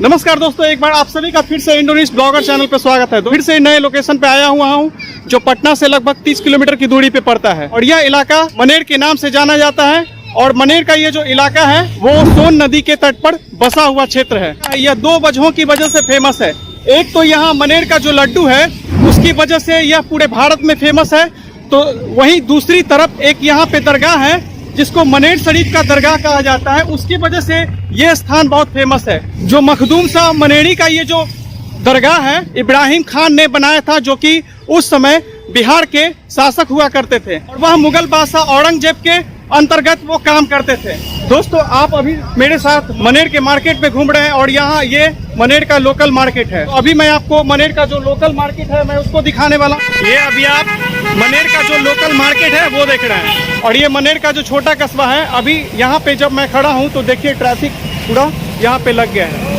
नमस्कार दोस्तों, एक बार आप सभी का फिर से इंडोनेशिया ब्लॉगर चैनल पर स्वागत है। तो फिर से नए लोकेशन पे आया हुआ हूँ जो पटना से लगभग 30 किलोमीटर की दूरी पे पड़ता है और यह इलाका मनेर के नाम से जाना जाता है। और मनेर का ये जो इलाका है वो सोन नदी के तट पर बसा हुआ क्षेत्र है। यह दो वजहों की वजह से फेमस है। एक तो यहाँ मनेर का जो लड्डू है उसकी वजह से यह पूरे भारत में फेमस है। तो वहीं दूसरी तरफ एक यहाँ पे दरगाह है जिसको मनेर शरीफ का दरगाह कहा जाता है, उसकी वजह से ये स्थान बहुत फेमस है। जो मखदूम शाह मनेरी का ये जो दरगाह है इब्राहिम खान ने बनाया था, जो कि उस समय बिहार के शासक हुआ करते थे और वह मुगल बादशाह औरंगजेब के अंतर्गत वो काम करते थे। दोस्तों, आप अभी मेरे साथ मनेर के मार्केट में घूम रहे हैं और यहाँ ये मनेर का लोकल मार्केट है। तो अभी मैं आपको मनेर का जो लोकल मार्केट है मैं उसको दिखाने वाला हूँ। ये अभी आप मनेर का जो लोकल मार्केट है वो देख रहे हैं और ये मनेर का जो छोटा कस्बा है। अभी यहाँ पे जब मैं खड़ा हूँ तो देखिए ट्रैफिक पूरा यहाँ पे लग गया है।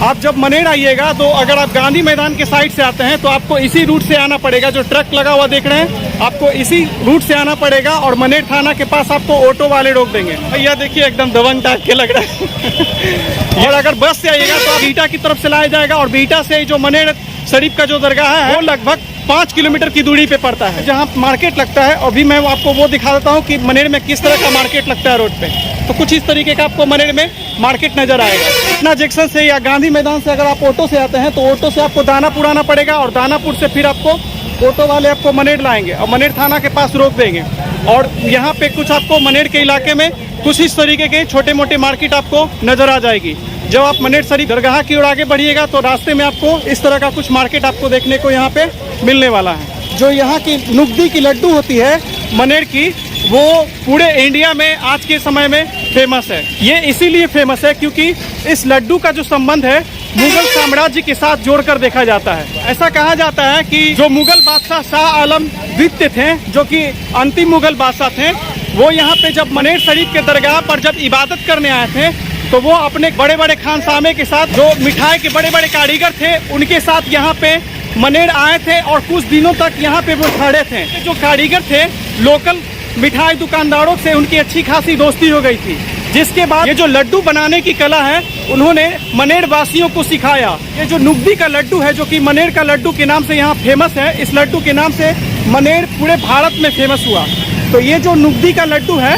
आप जब मनेर आइएगा तो अगर आप गांधी मैदान के साइड से आते हैं तो आपको इसी रूट से आना पड़ेगा। जो ट्रक लगा हुआ देख रहे हैं आपको इसी रूट से आना पड़ेगा और मनेर थाना के पास आपको ऑटो वाले रोक देंगे। भैया देखिए एकदम दबंग टाइप के लग रहा है। और अगर बस से आइएगा तो आप बीटा की तरफ से लाया जाएगा और बीटा से जो मनेर शरीफ का जो दरगाह है वो लगभग 5 किलोमीटर की दूरी पे पड़ता है जहाँ मार्केट लगता है। अभी मैं आपको वो दिखा देता हूँ कि मनेर में किस तरह का मार्केट लगता है रोड पे। तो कुछ इस तरीके का आपको मनेर में मार्केट नजर आएगा। पटना जंक्शन से या गांधी मैदान से अगर आप ऑटो से आते हैं तो ऑटो से आपको दानापुर आना पड़ेगा और दानापुर से फिर आपको ऑटो वाले आपको मनेर लाएंगे और मनेर थाना के पास रोक देंगे। और यहाँ पे कुछ आपको मनेर के इलाके में कुछ इस तरीके के छोटे मोटे मार्केट आपको नजर आ जाएगी। जब आप मनेर शरीफ दरगाह की ओर आगे बढ़िएगा तो रास्ते में आपको इस तरह का कुछ मार्केट आपको देखने को यहाँ पे मिलने वाला है। जो यहाँ की नुगदी की लड्डू होती है मनेर की, वो पूरे इंडिया में आज के समय में फेमस है। ये इसीलिए फेमस है क्योंकि इस लड्डू का जो संबंध है मुगल साम्राज्य के साथ जोड़कर देखा जाता है। ऐसा कहा जाता है कि जो मुगल बादशाह शाह आलम द्वितीय थे, जो कि अंतिम मुगल बादशाह थे, वो यहाँ पे जब मनेर शरीफ के दरगाह पर जब इबादत करने आए थे तो वो अपने बड़े बड़े खानसामे के साथ, जो मिठाई के बड़े बड़े कारीगर थे, उनके साथ यहाँ पे मनेर आए थे और कुछ दिनों तक यहाँ पे वो ठहरे थे। जो कारीगर थे लोकल मिठाई दुकानदारों से उनकी अच्छी खासी दोस्ती हो गई थी, जिसके बाद ये जो लड्डू बनाने की कला है उन्होंने मनेर वासियों को सिखाया। ये जो नुगदी का लड्डू है जो कि मनेर का लड्डू के नाम से यहाँ फेमस है, इस लड्डू के नाम से मनेर पूरे भारत में फेमस हुआ। तो ये जो नुगदी का लड्डू है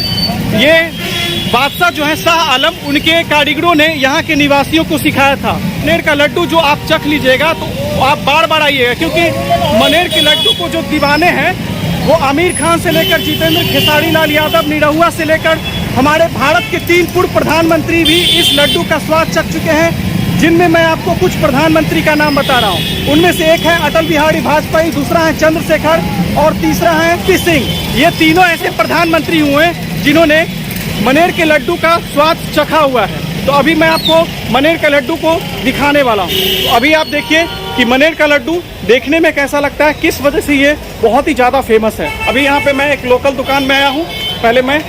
ये बादशाह जो है शाह आलम, उनके कारीगरों ने यहाँ के निवासियों को सिखाया था। मनेर का लड्डू जो आप चख लीजिएगा तो आप बार बार आइएगा, क्योंकि मनेर के लड्डू को जो दीवाने हैं वो आमिर खान से लेकर जितेंद्र खेसारी लाल यादव, निरहुआ से लेकर हमारे भारत के 3 पूर्व प्रधानमंत्री भी इस लड्डू का स्वाद चख चुके हैं, जिनमें मैं आपको कुछ प्रधानमंत्री का नाम बता रहा हूँ। उनमें से एक है अटल बिहारी वाजपेयी, दूसरा है चंद्रशेखर और तीसरा है पी सिंह। ये तीनों ऐसे प्रधानमंत्री हुए जिन्होंने मनेर के लड्डू का स्वाद चखा हुआ है। तो अभी मैं आपको मनेर के लड्डू को दिखाने वाला हूँ। तो अभी आप देखिए कि मनेर का लड्डू देखने में कैसा लगता है, किस वजह से ये बहुत ही ज़्यादा फेमस है। अभी यहाँ पे मैं एक लोकल दुकान में आया हूँ। पहले मैं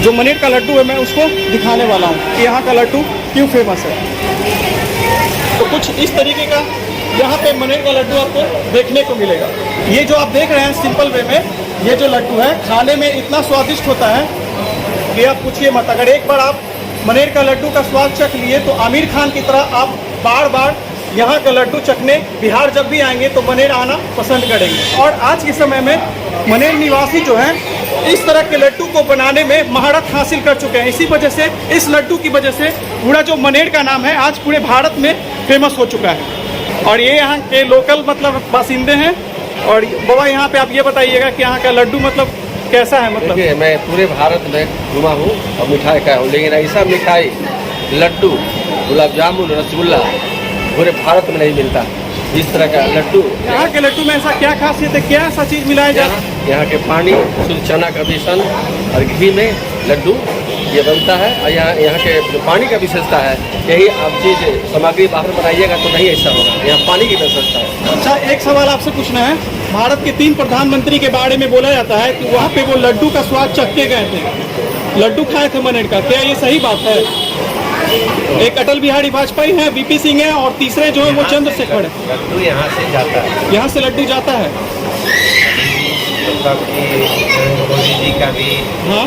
जो मनेर का लड्डू है मैं उसको दिखाने वाला हूँ कि यहाँ का लड्डू क्यों फेमस है। तो कुछ इस तरीके का यहाँ पे मनेर का लड्डू आपको देखने को मिलेगा। ये जो आप देख रहे हैं सिंपल वे में, ये जो लड्डू है खाने में इतना स्वादिष्ट होता है कि आप पूछिए मत। अगर एक बार आप मनेर का लड्डू का स्वाद चख लिए तो आमिर खान की तरह आप बार बार यहाँ का लड्डू चखने बिहार जब भी आएंगे तो मनेर आना पसंद करेंगे। और आज के समय में मनेर निवासी जो हैं इस तरह के लड्डू को बनाने में महारत हासिल कर चुके हैं। इसी वजह से इस लड्डू की वजह से पूरा जो मनेर का नाम है आज पूरे भारत में फेमस हो चुका है। और ये यहाँ के लोकल मतलब बासिंदे हैं। और बाबा यहाँ पे आप ये बताइएगा कि यहाँ का लड्डू मतलब कैसा है? मतलब मैं पूरे भारत में घुमा हूँ और मिठाई खाया हूँ, लेकिन ऐसा मिठाई लड्डू, गुलाब जामुन, रसगुल्ला पूरे भारत में नहीं मिलता। इस तरह का लड्डू, यहाँ के लड्डू में ऐसा क्या खासियत है, क्या ऐसा चीज़ मिलाया जाता है? यहाँ के पानी, शुद्ध चना का बेसन और घी में लड्डू ये बनता है। और यहाँ के जो पानी का विशेषता है, यही आप चीज़ सामग्री बाहर बनाइएगा तो नहीं ऐसा होगा। यहाँ पानी की विशेषता है। अच्छा, एक सवाल आपसे पूछना है। भारत के 3 प्रधानमंत्री के बारे में बोला जाता है कि वहाँ पे वो लड्डू का स्वाद चख के गए थे, लड्डू खाए थे मनेर का। क्या ये सही बात है? एक अटल बिहारी वाजपेयी है, वीपी सिंह है और तीसरे जो है वो चंद्रशेखर है। लड्डू यहाँ से जाता है, यहाँ से लड्डू जाता है। मोदी जी का भी हाँ,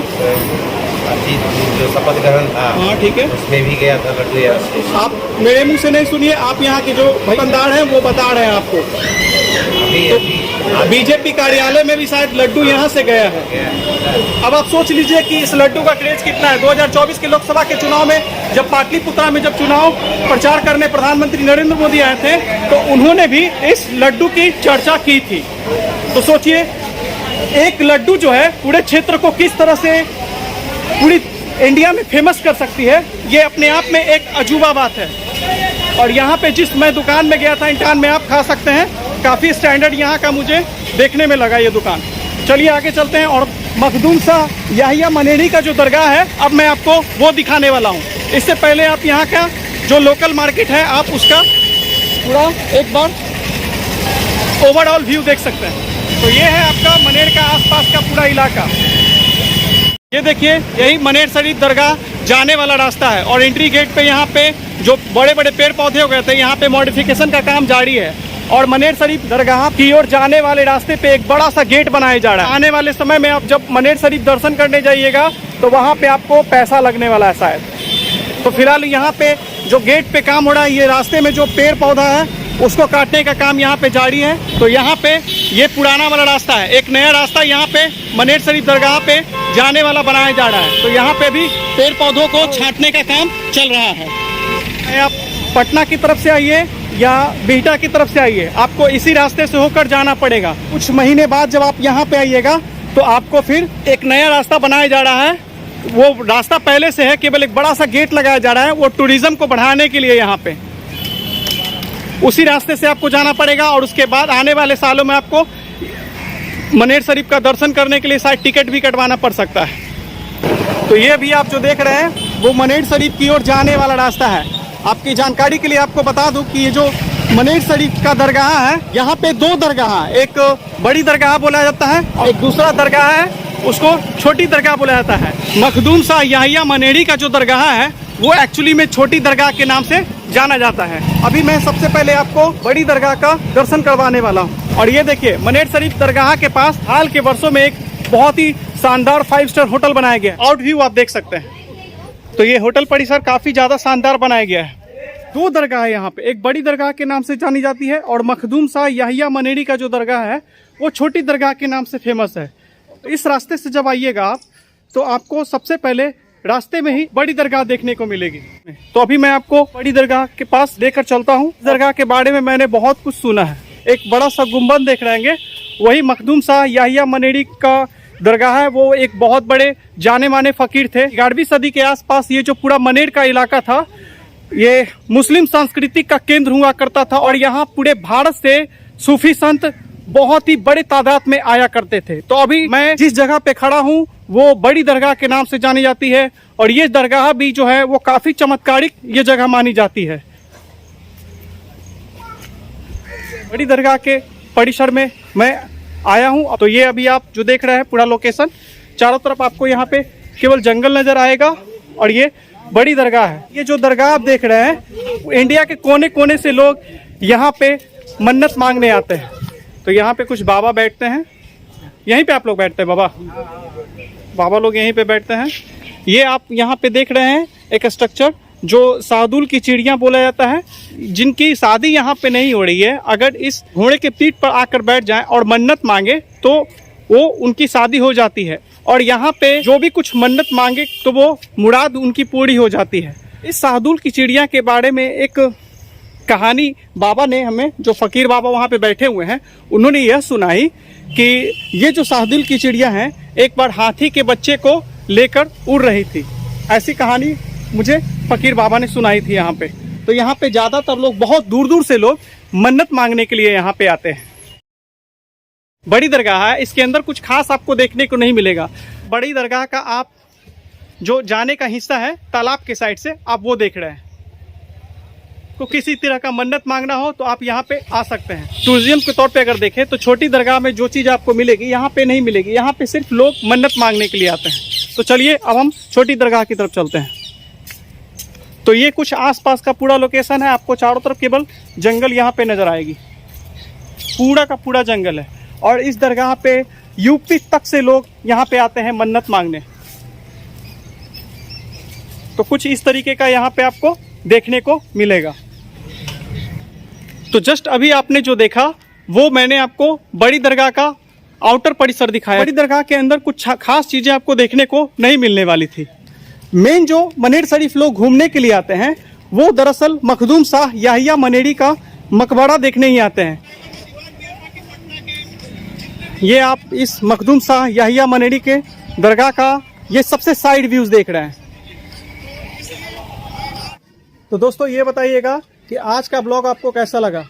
जो शपथ ग्रहण था हाँ ठीक है। उसमें भी गया था लड्डू यहाँ से। आप मेरे मुंह से नहीं सुनिए, आप यहाँ के जो दुकानदार हैं वो बता रहे हैं आपको। अभी बीजेपी कार्यालय में भी शायद लड्डू यहाँ से गया है। अब आप सोच लीजिए कि इस लड्डू का क्रेज कितना है। 2024 के लोकसभा के चुनाव में जब पाटलिपुत्रा में जब चुनाव प्रचार करने प्रधानमंत्री नरेंद्र मोदी आए थे तो उन्होंने भी इस लड्डू की चर्चा की थी। तो सोचिए एक लड्डू जो है पूरे क्षेत्र को किस तरह से पूरी इंडिया में फेमस कर सकती है, ये अपने आप में एक अजूबा बात है। और यहाँ पे जिस मैं दुकान में गया था, इन दुकान में आप खा सकते हैं, काफ़ी स्टैंडर्ड यहाँ का मुझे देखने में लगा ये दुकान। चलिए आगे चलते हैं और मखदूम शाह याहिया मनेरी का जो दरगाह है अब मैं आपको वो दिखाने वाला हूँ। इससे पहले आप यहाँ का जो लोकल मार्केट है आप उसका पूरा एक बार ओवरऑल व्यू देख सकते हैं। तो ये है आपका मनेर का आसपास का पूरा इलाका। ये देखिए यही मनेर शरीफ दरगाह जाने वाला रास्ता है और एंट्री गेट पे यहाँ पे जो बड़े बड़े पेड़ पौधे हो गए थे यहाँ पे मॉडिफिकेशन का काम जारी है और मनेर शरीफ दरगाह की ओर जाने वाले रास्ते पे एक बड़ा सा गेट बनाया जा रहा है। आने वाले समय में आप जब मनेर शरीफ दर्शन करने जाइएगा तो वहाँ पे आपको पैसा लगने वाला है शायद। तो फिलहाल यहाँ पे जो गेट पे काम हो रहा है, ये रास्ते में जो पेड़ पौधा है उसको काटने का काम यहाँ पे जारी है। तो यहाँ पे ये पुराना वाला रास्ता है, एक नया रास्ता यहाँ पे मनेर शरीफ दरगाह पे जाने वाला बनाया जा रहा है। तो यहाँ पे भी पेड़ पौधों को छांटने का काम चल रहा है। आप पटना की तरफ से आइए या बिहटा की तरफ से आइए, आपको इसी रास्ते से होकर जाना पड़ेगा। कुछ महीने बाद जब आप यहाँ पे आइएगा तो आपको फिर एक नया रास्ता बनाया जा रहा है। वो रास्ता पहले से है, केवल एक बड़ा सा गेट लगाया जा रहा है, वो टूरिज्म को बढ़ाने के लिए यहाँ पे उसी रास्ते से आपको जाना पड़ेगा। और उसके बाद आने वाले सालों में आपको मनेर शरीफ का दर्शन करने के लिए शायद टिकट भी कटवाना पड़ सकता है। तो ये भी आप जो देख रहे हैं वो मनेर शरीफ की ओर जाने वाला रास्ता है। आपकी जानकारी के लिए आपको बता दूं कि ये जो मनेर शरीफ का दरगाह है, यहाँ पे दो दरगाह है, एक बड़ी दरगाह बोला जाता है और एक दूसरा दरगाह है उसको छोटी दरगाह बोला जाता है। मखदूम शाह याहिया मनेरी का जो दरगाह है वो एक्चुअली में छोटी दरगाह के नाम से जाना जाता है। अभी मैं सबसे पहले आपको बड़ी दरगाह का दर्शन करवाने वाला हूँ। और ये देखिए मनेर शरीफ दरगाह के पास हाल के वर्षों में एक बहुत ही शानदार 5 स्टार होटल बनाया गया है। आउट व्यू आप देख सकते हैं। तो ये होटल परिसर काफी ज्यादा शानदार बनाया गया है। दो दरगाह है यहाँ पे, एक बड़ी दरगाह के नाम से जानी जाती है और मखदूम शाह याहिया मनेरी का जो दरगाह है वो छोटी दरगाह के नाम से फेमस है। इस रास्ते से जब आइएगा आप तो आपको सबसे पहले रास्ते में ही बड़ी दरगाह देखने को मिलेगी। तो अभी मैं आपको बड़ी दरगाह के पास लेकर चलता हूँ। दरगाह के बारे में मैंने बहुत कुछ सुना है। एक बड़ा सा गुम्बद देख रहेंगे, वही मखदूम शाह याहिया मनेरी का दरगाह है। वो एक बहुत बड़े जाने माने फकीर थे। 11वीं सदी के आसपास ये जो पूरा मनेर का इलाका था ये मुस्लिम संस्कृति का केंद्र हुआ करता था और यहाँ पूरे भारत से सूफी संत बहुत ही बड़े तादाद में आया करते थे। तो अभी मैं जिस जगह पे खड़ा हूँ वो बड़ी दरगाह के नाम से जानी जाती है और ये दरगाह भी जो है वो काफी चमत्कारिक ये जगह मानी जाती है। बड़ी दरगाह के परिसर में मैं आया हूँ। तो ये अभी आप जो देख रहे हैं पूरा लोकेशन, चारों तरफ आपको यहाँ पे केवल जंगल नजर आएगा और ये बड़ी दरगाह है। ये जो दरगाह आप देख रहे हैं इंडिया के कोने कोने से लोग यहाँ पे मन्नत मांगने आते हैं। तो यहाँ पे कुछ बाबा बैठते हैं, यहीं पे आप लोग बैठते हैं बाबा लोग यहीं पे बैठते हैं। ये आप यहाँ पे देख रहे हैं एक स्ट्रक्चर जो शाहदुल की चिड़िया बोला जाता है, जिनकी शादी यहाँ पे नहीं हो रही है। अगर इस घोड़े के पीठ पर आकर बैठ जाएं और मन्नत मांगे तो वो उनकी शादी हो जाती है और यहाँ पे जो भी कुछ मन्नत मांगे तो वो मुराद उनकी पूरी हो जाती है। इस शाहदुल की चिड़िया के बारे में एक कहानी बाबा ने हमें, जो फकीर बाबा वहाँ पे बैठे हुए हैं, उन्होंने यह सुनाई कि ये जो शाहदुल की चिड़िया हैं एक बार हाथी के बच्चे को लेकर उड़ रही थी। ऐसी कहानी मुझे फकीर बाबा ने सुनाई थी यहाँ पे। तो यहाँ पे ज़्यादातर लोग, बहुत दूर दूर से लोग मन्नत मांगने के लिए यहाँ पे आते हैं। बड़ी दरगाह है, इसके अंदर कुछ खास आपको देखने को नहीं मिलेगा। बड़ी दरगाह का आप जो जाने का हिस्सा है तालाब के साइड से आप वो देख रहे हैं। तो किसी तरह का मन्नत मांगना हो तो आप यहाँ पे आ सकते हैं। टूरिज्म के तौर पे अगर देखें तो छोटी दरगाह में जो चीज़ आपको मिलेगी यहाँ पे नहीं मिलेगी। यहाँ पे सिर्फ लोग मन्नत मांगने के लिए आते हैं। तो चलिए अब हम छोटी दरगाह की तरफ चलते हैं। तो ये कुछ आसपास का पूरा लोकेशन है। आपको चारों तरफ केवल जंगल यहाँ पे नजर आएगी, पूरा का पूरा जंगल है। और इस दरगाह पे यूपी तक से लोग यहाँ पे आते हैं मन्नत मांगने। तो कुछ इस तरीके का यहाँ पे आपको देखने को मिलेगा। तो जस्ट अभी आपने जो देखा वो मैंने आपको बड़ी दरगाह का आउटर परिसर दिखाया। बड़ी दरगाह के अंदर कुछ खास चीज़ें आपको देखने को नहीं मिलने वाली थी। मेन जो मनेर शरीफ लोग घूमने के लिए आते हैं वो दरअसल मखदूम शाह याहिया मनेरी का मकबरा देखने ही आते हैं। ये आप इस मखदूम शाह याहिया मनेरी के दरगाह का ये सबसे साइड व्यूज देख रहे हैं। तो दोस्तों ये बताइएगा कि आज का ब्लॉग आपको कैसा लगा।